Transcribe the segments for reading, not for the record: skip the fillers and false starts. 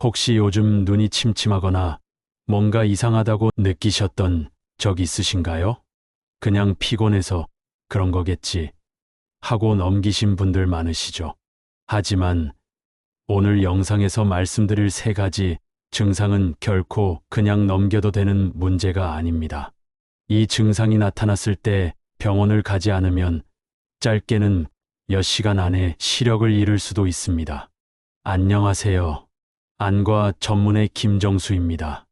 혹시 요즘 눈이 침침하거나 뭔가 이상하다고 느끼셨던 적 있으신가요? 그냥 피곤해서 그런 거겠지 하고 넘기신 분들 많으시죠. 하지만 오늘 영상에서 말씀드릴 세 가지 증상은 결코 그냥 넘겨도 되는 문제가 아닙니다. 이 증상이 나타났을 때 병원을 가지 않으면 짧게는 몇 시간 안에 시력을 잃을 수도 있습니다. 안녕하세요. 안과 전문의 김정수입니다.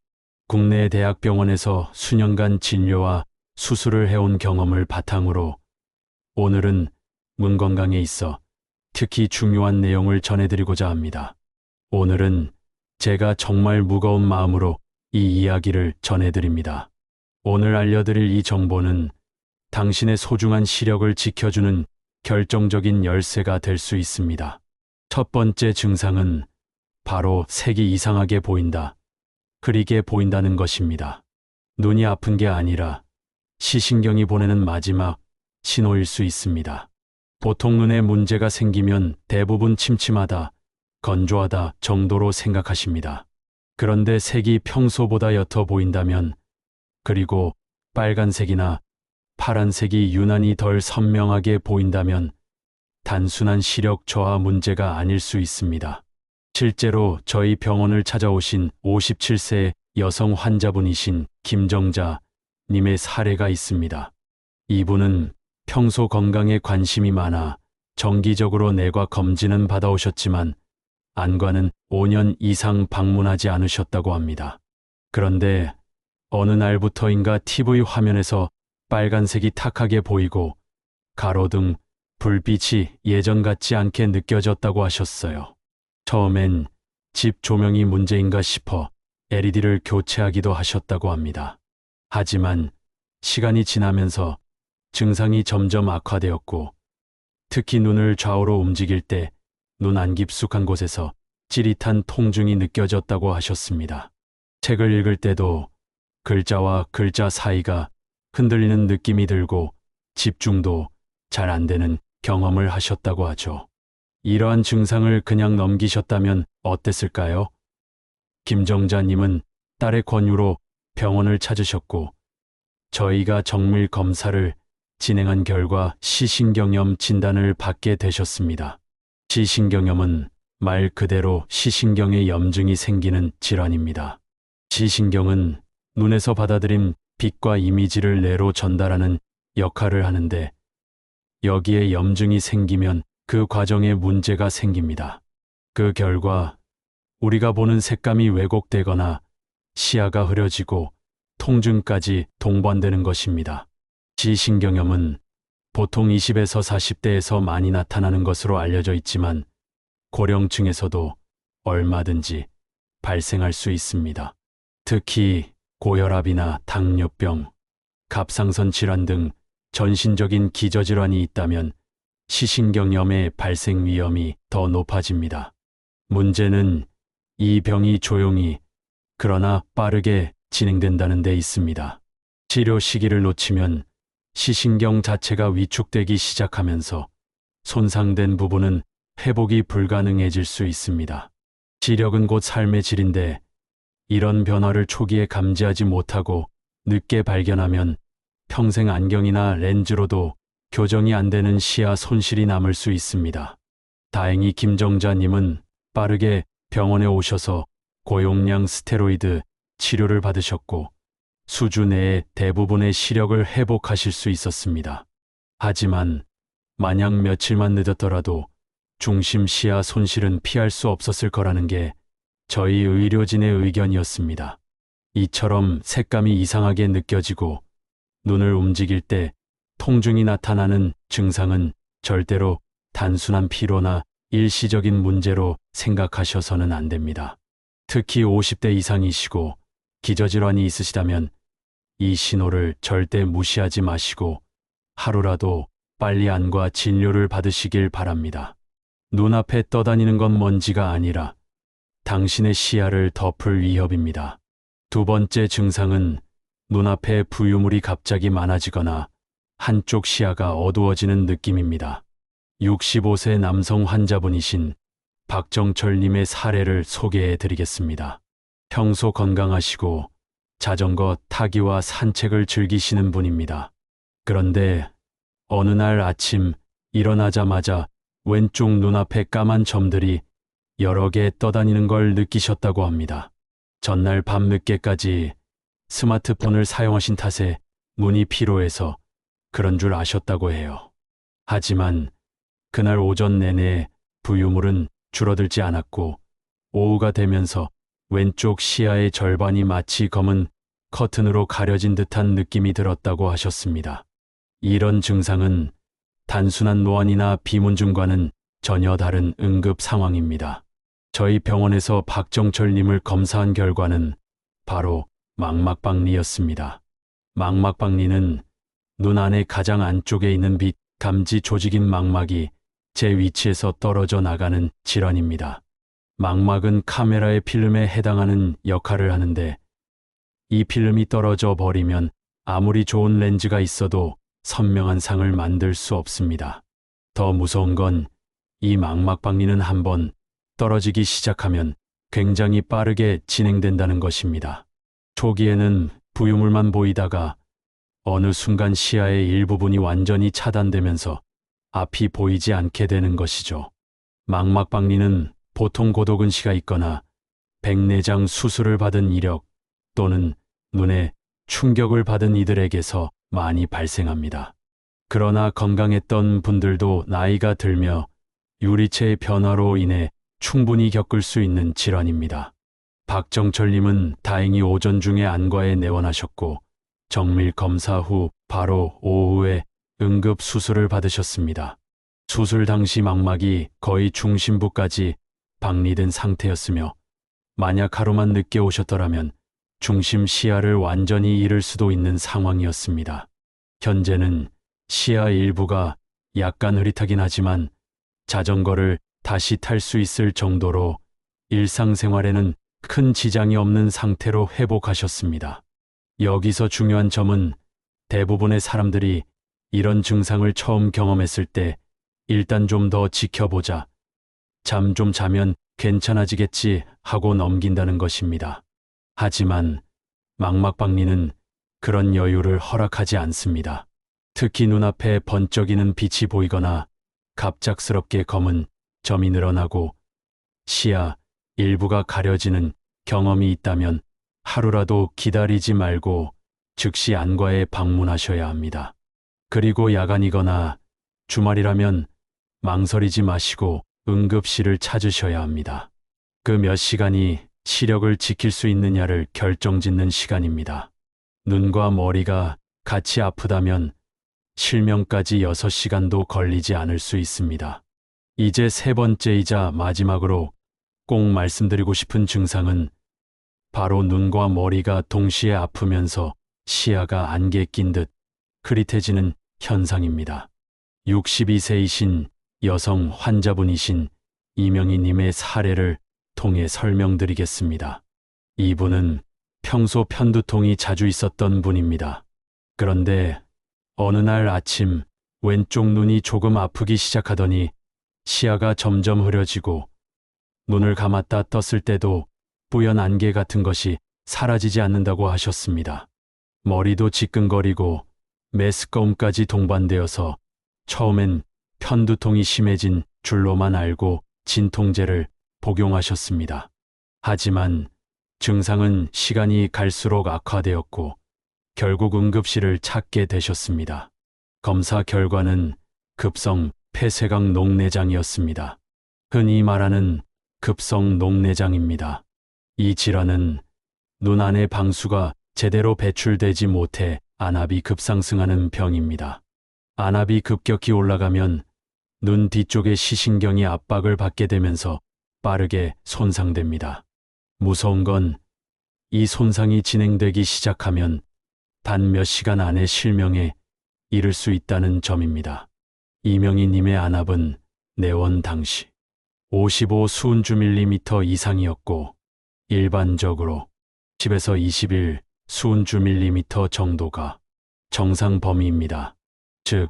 국내 대학병원에서 수년간 진료와 수술을 해온 경험을 바탕으로 오늘은 눈 건강에 있어 특히 중요한 내용을 전해드리고자 합니다. 오늘은 제가 정말 무거운 마음으로 이 이야기를 전해드립니다. 오늘 알려드릴 이 정보는 당신의 소중한 시력을 지켜주는 결정적인 열쇠가 될 수 있습니다. 첫 번째 증상은 바로 색이 이상하게 보인다, 흐리게 보인다는 것입니다. 눈이 아픈 게 아니라 시신경이 보내는 마지막 신호일 수 있습니다. 보통 눈에 문제가 생기면 대부분 침침하다, 건조하다 정도로 생각하십니다. 그런데 색이 평소보다 옅어 보인다면, 그리고 빨간색이나 파란색이 유난히 덜 선명하게 보인다면 단순한 시력 저하 문제가 아닐 수 있습니다. 실제로 저희 병원을 찾아오신 57세 여성 환자분이신 김정자 님의 사례가 있습니다. 이분은 평소 건강에 관심이 많아 정기적으로 내과 검진은 받아오셨지만 안과는 5년 이상 방문하지 않으셨다고 합니다. 그런데 어느 날부터인가 TV 화면에서 빨간색이 탁하게 보이고 가로등 불빛이 예전 같지 않게 느껴졌다고 하셨어요. 처음엔 집 조명이 문제인가 싶어 LED를 교체하기도 하셨다고 합니다. 하지만 시간이 지나면서 증상이 점점 악화되었고, 특히 눈을 좌우로 움직일 때 눈 안 깊숙한 곳에서 찌릿한 통증이 느껴졌다고 하셨습니다. 책을 읽을 때도 글자와 글자 사이가 흔들리는 느낌이 들고 집중도 잘 안 되는 경험을 하셨다고 하죠. 이러한 증상을 그냥 넘기셨다면 어땠을까요? 김정자님은 딸의 권유로 병원을 찾으셨고, 저희가 정밀 검사를 진행한 결과 시신경염 진단을 받게 되셨습니다. 시신경염은 말 그대로 시신경에 염증이 생기는 질환입니다. 시신경은 눈에서 받아들인 빛과 이미지를 뇌로 전달하는 역할을 하는데, 여기에 염증이 생기면 그 과정에 문제가 생깁니다. 그 결과 우리가 보는 색감이 왜곡되거나 시야가 흐려지고 통증까지 동반되는 것입니다. 시신경염은 보통 20에서 40대에서 많이 나타나는 것으로 알려져 있지만 고령층에서도 얼마든지 발생할 수 있습니다. 특히 고혈압이나 당뇨병, 갑상선 질환 등 전신적인 기저질환이 있다면 시신경염의 발생 위험이 더 높아집니다. 문제는 이 병이 조용히 그러나 빠르게 진행된다는 데 있습니다. 치료 시기를 놓치면 시신경 자체가 위축되기 시작하면서 손상된 부분은 회복이 불가능해질 수 있습니다. 시력은 곧 삶의 질인데, 이런 변화를 초기에 감지하지 못하고 늦게 발견하면 평생 안경이나 렌즈로도 교정이 안 되는 시야 손실이 남을 수 있습니다. 다행히 김정자님은 빠르게 병원에 오셔서 고용량 스테로이드 치료를 받으셨고 수주 내에 대부분의 시력을 회복하실 수 있었습니다. 하지만 만약 며칠만 늦었더라도 중심 시야 손실은 피할 수 없었을 거라는 게 저희 의료진의 의견이었습니다. 이처럼 색감이 이상하게 느껴지고 눈을 움직일 때 통증이 나타나는 증상은 절대로 단순한 피로나 일시적인 문제로 생각하셔서는 안 됩니다. 특히 50대 이상이시고 기저질환이 있으시다면 이 신호를 절대 무시하지 마시고 하루라도 빨리 안과 진료를 받으시길 바랍니다. 눈앞에 떠다니는 건 먼지가 아니라 당신의 시야를 덮을 위협입니다. 두 번째 증상은 눈앞에 부유물이 갑자기 많아지거나 한쪽 시야가 어두워지는 느낌입니다. 65세 남성 환자분이신 박정철님의 사례를 소개해 드리겠습니다. 평소 건강하시고 자전거 타기와 산책을 즐기시는 분입니다. 그런데 어느 날 아침 일어나자마자 왼쪽 눈앞에 까만 점들이 여러 개 떠다니는 걸 느끼셨다고 합니다. 전날 밤늦게까지 스마트폰을 사용하신 탓에 눈이 피로해서 그런 줄 아셨다고 해요. 하지만 그날 오전 내내 부유물은 줄어들지 않았고 오후가 되면서 왼쪽 시야의 절반이 마치 검은 커튼으로 가려진 듯한 느낌이 들었다고 하셨습니다. 이런 증상은 단순한 노안이나 비문증과는 전혀 다른 응급 상황입니다. 저희 병원에서 박정철님을 검사한 결과는 바로 망막박리였습니다. 망막박리는 눈 안의 가장 안쪽에 있는 빛 감지 조직인 망막이 제 위치에서 떨어져 나가는 질환입니다. 망막은 카메라의 필름에 해당하는 역할을 하는데 이 필름이 떨어져 버리면 아무리 좋은 렌즈가 있어도 선명한 상을 만들 수 없습니다. 더 무서운 건 이 망막박리는 한번 떨어지기 시작하면 굉장히 빠르게 진행된다는 것입니다. 초기에는 부유물만 보이다가 어느 순간 시야의 일부분이 완전히 차단되면서 앞이 보이지 않게 되는 것이죠. 망막박리는 보통 고도근시가 있거나 백내장 수술을 받은 이력 또는 눈에 충격을 받은 이들에게서 많이 발생합니다. 그러나 건강했던 분들도 나이가 들며 유리체의 변화로 인해 충분히 겪을 수 있는 질환입니다. 박정철님은 다행히 오전 중에 안과에 내원하셨고 정밀 검사 후 바로 오후에 응급 수술을 받으셨습니다. 수술 당시 망막이 거의 중심부까지 박리된 상태였으며 만약 하루만 늦게 오셨더라면 중심 시야를 완전히 잃을 수도 있는 상황이었습니다. 현재는 시야 일부가 약간 흐릿하긴 하지만 자전거를 다시 탈 수 있을 정도로 일상생활에는 큰 지장이 없는 상태로 회복하셨습니다. 여기서 중요한 점은 대부분의 사람들이 이런 증상을 처음 경험했을 때 일단 좀 더 지켜보자, 잠 좀 자면 괜찮아지겠지 하고 넘긴다는 것입니다. 하지만 망막박리는 그런 여유를 허락하지 않습니다. 특히 눈앞에 번쩍이는 빛이 보이거나 갑작스럽게 검은 점이 늘어나고 시야 일부가 가려지는 경험이 있다면 하루라도 기다리지 말고 즉시 안과에 방문하셔야 합니다. 그리고 야간이거나 주말이라면 망설이지 마시고 응급실을 찾으셔야 합니다. 그 몇 시간이 시력을 지킬 수 있느냐를 결정짓는 시간입니다. 눈과 머리가 같이 아프다면 실명까지 6시간도 걸리지 않을 수 있습니다. 이제 세 번째이자 마지막으로 꼭 말씀드리고 싶은 증상은 바로 눈과 머리가 동시에 아프면서 시야가 안개 낀 듯 흐릿해지는 현상입니다. 62세이신 여성 환자분이신 이명희님의 사례를 통해 설명드리겠습니다. 이분은 평소 편두통이 자주 있었던 분입니다. 그런데 어느 날 아침 왼쪽 눈이 조금 아프기 시작하더니 시야가 점점 흐려지고 눈을 감았다 떴을 때도 뿌연 안개 같은 것이 사라지지 않는다고 하셨습니다. 머리도 지끈거리고 메스꺼움까지 동반되어서 처음엔 편두통이 심해진 줄로만 알고 진통제를 복용하셨습니다. 하지만 증상은 시간이 갈수록 악화되었고 결국 응급실을 찾게 되셨습니다. 검사 결과는 급성 폐쇄각 녹내장이었습니다. 흔히 말하는 급성 녹내장입니다. 이 질환은 눈 안의 방수가 제대로 배출되지 못해 안압이 급상승하는 병입니다. 안압이 급격히 올라가면 눈 뒤쪽의 시신경이 압박을 받게 되면서 빠르게 손상됩니다. 무서운 건 이 손상이 진행되기 시작하면 단 몇 시간 안에 실명에 이를 수 있다는 점입니다. 이명희님의 안압은 내원 당시 55 수은주 밀리미터 이상이었고 일반적으로 10에서 21 수은주 밀리미터 정도가 정상 범위입니다. 즉,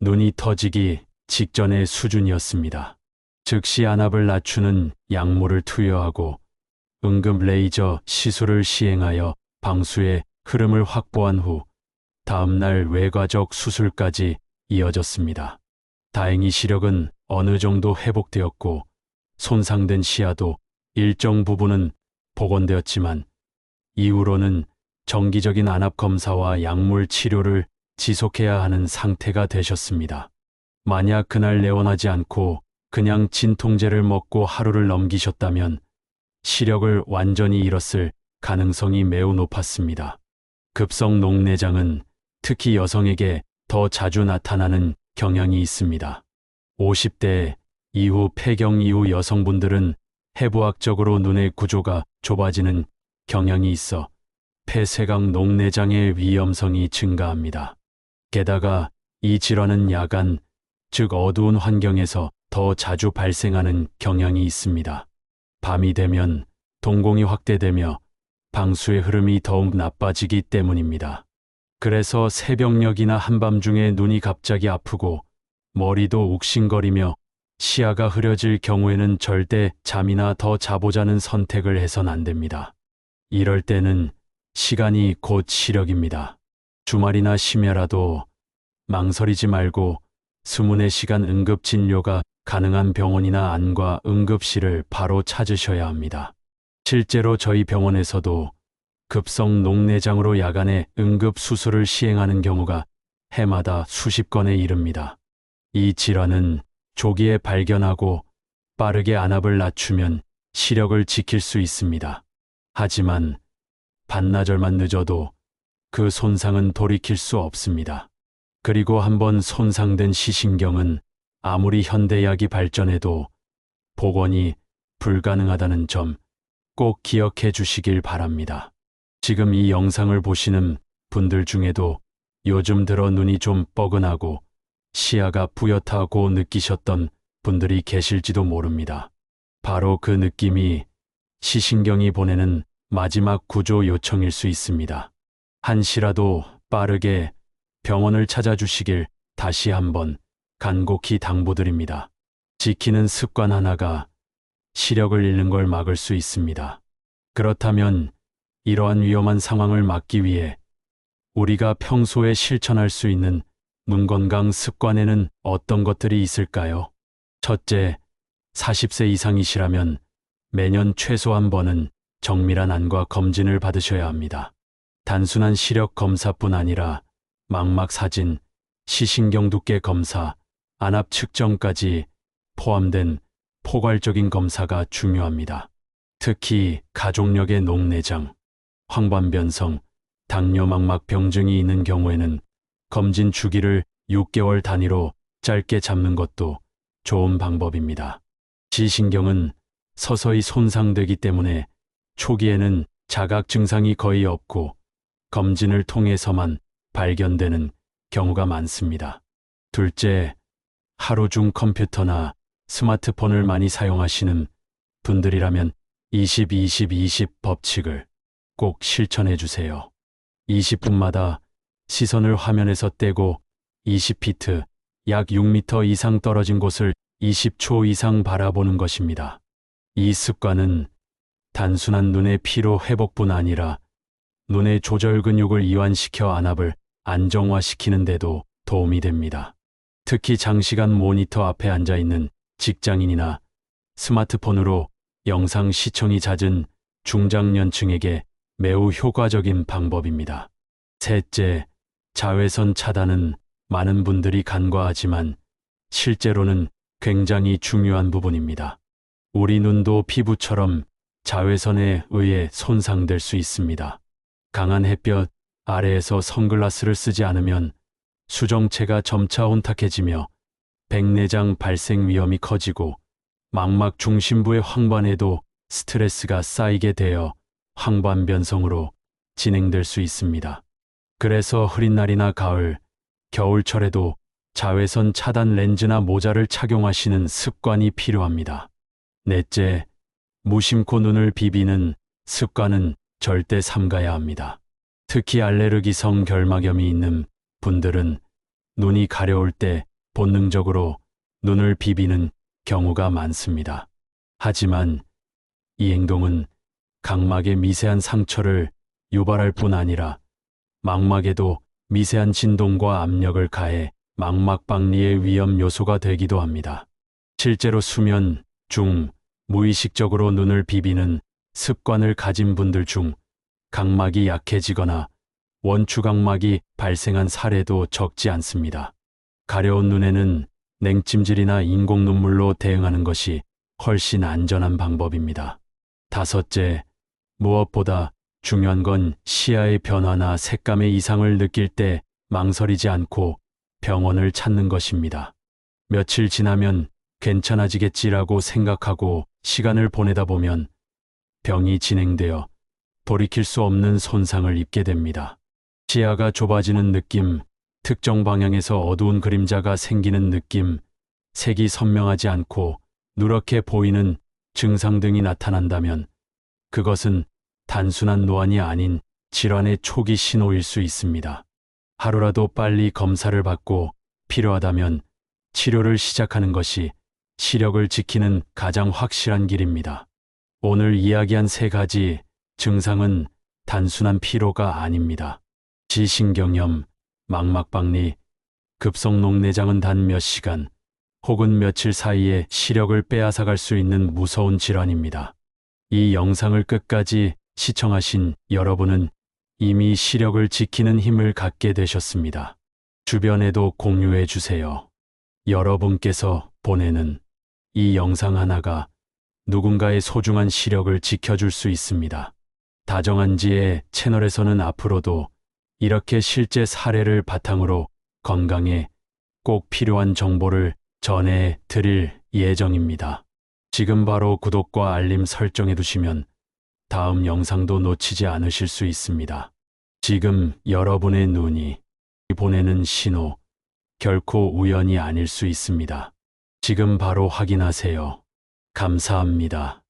눈이 터지기 직전의 수준이었습니다. 즉시 안압을 낮추는 약물을 투여하고 응급 레이저 시술을 시행하여 방수의 흐름을 확보한 후 다음날 외과적 수술까지 이어졌습니다. 다행히 시력은 어느 정도 회복되었고 손상된 시야도 일정 부분은 복원되었지만 이후로는 정기적인 안압 검사와 약물 치료를 지속해야 하는 상태가 되셨습니다. 만약 그날 내원하지 않고 그냥 진통제를 먹고 하루를 넘기셨다면 시력을 완전히 잃었을 가능성이 매우 높았습니다. 급성 녹내장은 특히 여성에게 더 자주 나타나는 경향이 있습니다. 50대 이후 폐경 이후 여성분들은 해부학적으로 눈의 구조가 좁아지는 경향이 있어 폐쇄각 녹내장의 위험성이 증가합니다. 게다가 이 질환은 야간, 즉 어두운 환경에서 더 자주 발생하는 경향이 있습니다. 밤이 되면 동공이 확대되며 방수의 흐름이 더욱 나빠지기 때문입니다. 그래서 새벽녘이나 한밤중에 눈이 갑자기 아프고 머리도 욱신거리며 시야가 흐려질 경우에는 절대 잠이나 더 자보자는 선택을 해선 안 됩니다. 이럴 때는 시간이 곧 시력입니다. 주말이나 심야라도 망설이지 말고 24시간 응급진료가 가능한 병원이나 안과 응급실을 바로 찾으셔야 합니다. 실제로 저희 병원에서도 급성 녹내장으로 야간에 응급수술을 시행하는 경우가 해마다 수십 건에 이릅니다. 이 질환은 조기에 발견하고 빠르게 안압을 낮추면 시력을 지킬 수 있습니다. 하지만 반나절만 늦어도 그 손상은 돌이킬 수 없습니다. 그리고 한번 손상된 시신경은 아무리 현대의학이 발전해도 복원이 불가능하다는 점 꼭 기억해 주시길 바랍니다. 지금 이 영상을 보시는 분들 중에도 요즘 들어 눈이 좀 뻐근하고 시야가 뿌옇다고 느끼셨던 분들이 계실지도 모릅니다. 바로 그 느낌이 시신경이 보내는 마지막 구조 요청일 수 있습니다. 한시라도 빠르게 병원을 찾아주시길 다시 한번 간곡히 당부드립니다. 지키는 습관 하나가 시력을 잃는 걸 막을 수 있습니다. 그렇다면 이러한 위험한 상황을 막기 위해 우리가 평소에 실천할 수 있는 눈 건강 습관에는 어떤 것들이 있을까요? 첫째, 40세 이상이시라면 매년 최소 한 번은 정밀한 안과 검진을 받으셔야 합니다. 단순한 시력 검사뿐 아니라 망막 사진, 시신경 두께 검사, 안압 측정까지 포함된 포괄적인 검사가 중요합니다. 특히 가족력의 녹내장, 황반변성, 당뇨 망막 병증이 있는 경우에는 검진 주기를 6개월 단위로 짧게 잡는 것도 좋은 방법입니다. 시신경은 서서히 손상되기 때문에 초기에는 자각 증상이 거의 없고 검진을 통해서만 발견되는 경우가 많습니다. 둘째, 하루 중 컴퓨터나 스마트폰을 많이 사용하시는 분들이라면 20-20-20 법칙을 꼭 실천해 주세요. 20분마다 시선을 화면에서 떼고 20피트, 약 6m 이상 떨어진 곳을 20초 이상 바라보는 것입니다. 이 습관은 단순한 눈의 피로 회복뿐 아니라 눈의 조절 근육을 이완시켜 안압을 안정화시키는 데도 도움이 됩니다. 특히 장시간 모니터 앞에 앉아 있는 직장인이나 스마트폰으로 영상 시청이 잦은 중장년층에게 매우 효과적인 방법입니다. 셋째, 자외선 차단은 많은 분들이 간과하지만 실제로는 굉장히 중요한 부분입니다. 우리 눈도 피부처럼 자외선에 의해 손상될 수 있습니다. 강한 햇볕 아래에서 선글라스를 쓰지 않으면 수정체가 점차 혼탁해지며 백내장 발생 위험이 커지고 망막 중심부의 황반에도 스트레스가 쌓이게 되어 황반변성으로 진행될 수 있습니다. 그래서 흐린 날이나 가을, 겨울철에도 자외선 차단 렌즈나 모자를 착용하시는 습관이 필요합니다. 넷째, 무심코 눈을 비비는 습관은 절대 삼가야 합니다. 특히 알레르기성 결막염이 있는 분들은 눈이 가려울 때 본능적으로 눈을 비비는 경우가 많습니다. 하지만 이 행동은 각막의 미세한 상처를 유발할 뿐 아니라 망막에도 미세한 진동과 압력을 가해 망막박리의 위험 요소가 되기도 합니다. 실제로 수면 중 무의식적으로 눈을 비비는 습관을 가진 분들 중 각막이 약해지거나 원추각막이 발생한 사례도 적지 않습니다. 가려운 눈에는 냉찜질이나 인공 눈물로 대응하는 것이 훨씬 안전한 방법입니다. 다섯째, 무엇보다 중요한 건 시야의 변화나 색감의 이상을 느낄 때 망설이지 않고 병원을 찾는 것입니다. 며칠 지나면 괜찮아지겠지라고 생각하고 시간을 보내다 보면 병이 진행되어 돌이킬 수 없는 손상을 입게 됩니다. 시야가 좁아지는 느낌, 특정 방향에서 어두운 그림자가 생기는 느낌, 색이 선명하지 않고 누렇게 보이는 증상 등이 나타난다면 그것은 단순한 노안이 아닌 질환의 초기 신호일 수 있습니다. 하루라도 빨리 검사를 받고 필요하다면 치료를 시작하는 것이 시력을 지키는 가장 확실한 길입니다. 오늘 이야기한 3가지 증상은 단순한 피로가 아닙니다. 지신경염, 망막박리, 급성농내장은 단 몇 시간 혹은 며칠 사이에 시력을 빼앗아갈 수 있는 무서운 질환입니다. 이 영상을 끝까지 시청하신 여러분은 이미 시력을 지키는 힘을 갖게 되셨습니다. 주변에도 공유해 주세요. 여러분께서 보내는 이 영상 하나가 누군가의 소중한 시력을 지켜줄 수 있습니다. 다정한지의 채널에서는 앞으로도 이렇게 실제 사례를 바탕으로 건강에 꼭 필요한 정보를 전해 드릴 예정입니다. 지금 바로 구독과 알림 설정해 두시면 다음 영상도 놓치지 않으실 수 있습니다. 지금 여러분의 눈이 보내는 신호, 결코 우연이 아닐 수 있습니다. 지금 바로 확인하세요. 감사합니다.